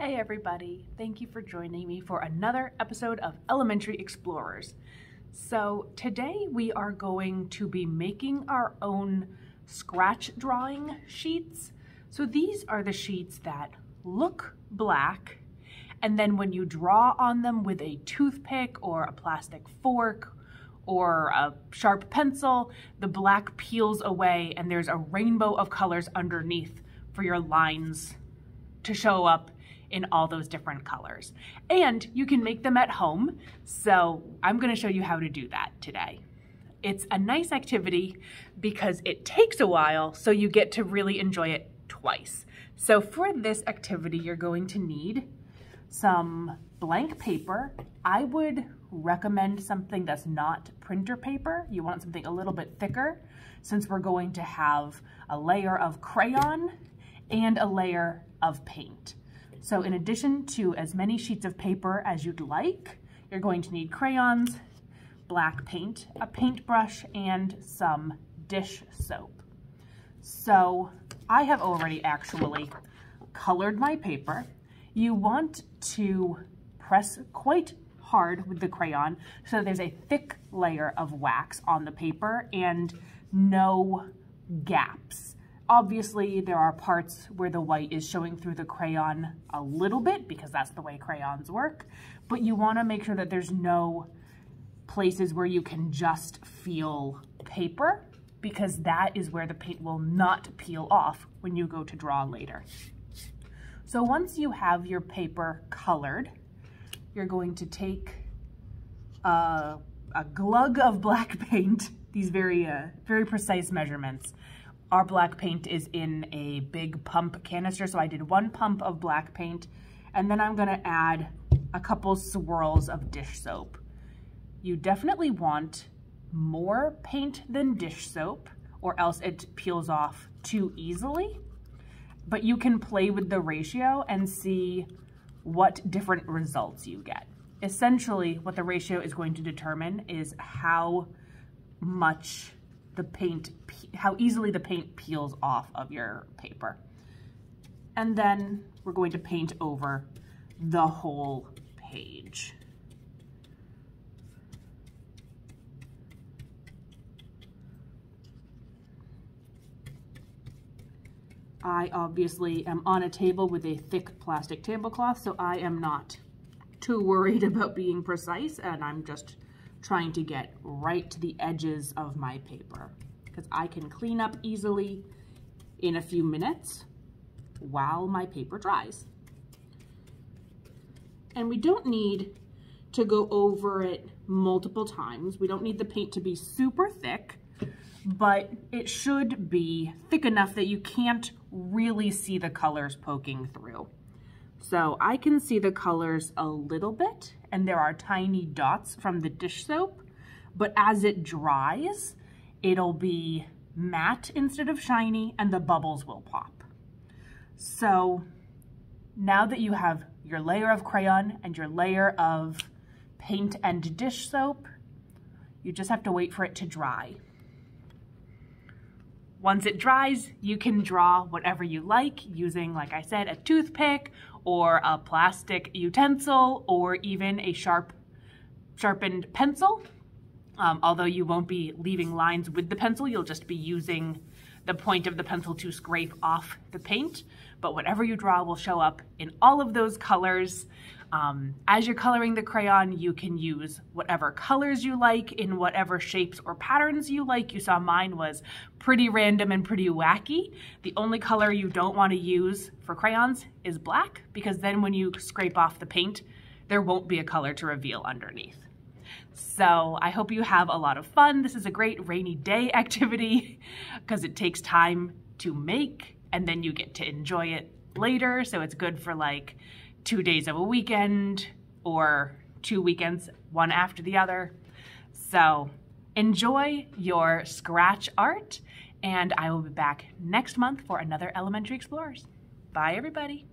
Hey everybody, thank you for joining me for another episode of Elementary Explorers. So today we are going to be making our own scratch drawing sheets. So these are the sheets that look black, and then when you draw on them with a toothpick or a plastic fork or a sharp pencil, the black peels away and there's a rainbow of colors underneath for your lines to show up in all those different colors. And you can make them at home, so I'm gonna show you how to do that today. It's a nice activity because it takes a while, so you get to really enjoy it twice. So for this activity, you're going to need some blank paper. I would recommend something that's not printer paper. You want something a little bit thicker, since we're going to have a layer of crayon and a layer of paint. So in addition to as many sheets of paper as you'd like, you're going to need crayons, black paint, a paintbrush, and some dish soap. So I have already actually colored my paper. You want to press quite hard with the crayon so there's a thick layer of wax on the paper and no gaps. Obviously, there are parts where the white is showing through the crayon a little bit because that's the way crayons work, but you want to make sure that there's no places where you can just feel paper, because that is where the paint will not peel off when you go to draw later. So once you have your paper colored, you're going to take a glug of black paint, these very precise measurements. Our black paint is in a big pump canister, so I did 1 pump of black paint, and then I'm gonna add a couple swirls of dish soap. You definitely want more paint than dish soap, or else it peels off too easily, but you can play with the ratio and see what different results you get. Essentially, what the ratio is going to determine is how easily the paint peels off of your paper. And then we're going to paint over the whole page. I obviously am on a table with a thick plastic tablecloth, so I am not too worried about being precise, and I'm just trying to get right to the edges of my paper, because I can clean up easily in a few minutes while my paper dries. And we don't need to go over it multiple times. We don't need the paint to be super thick, but it should be thick enough that you can't really see the colors poking through. So I can see the colors a little bit, and there are tiny dots from the dish soap, but as it dries, it'll be matte instead of shiny, and the bubbles will pop. So now that you have your layer of crayon and your layer of paint and dish soap, you just have to wait for it to dry. Once it dries, you can draw whatever you like using, like I said, a toothpick or a plastic utensil or even a sharpened pencil. Although you won't be leaving lines with the pencil, you'll just be using the point of the pencil to scrape off the paint. But whatever you draw will show up in all of those colors. As you're coloring the crayon, you can use whatever colors you like in whatever shapes or patterns you like. You saw mine was pretty random and pretty wacky. The only color you don't want to use for crayons is black, because then when you scrape off the paint, there won't be a color to reveal underneath. So I hope you have a lot of fun. This is a great rainy day activity because it takes time to make and then you get to enjoy it later. So it's good for like 2 days of a weekend or 2 weekends, one after the other. So enjoy your scratch art, and I will be back next month for another Elementary Explorers. Bye everybody.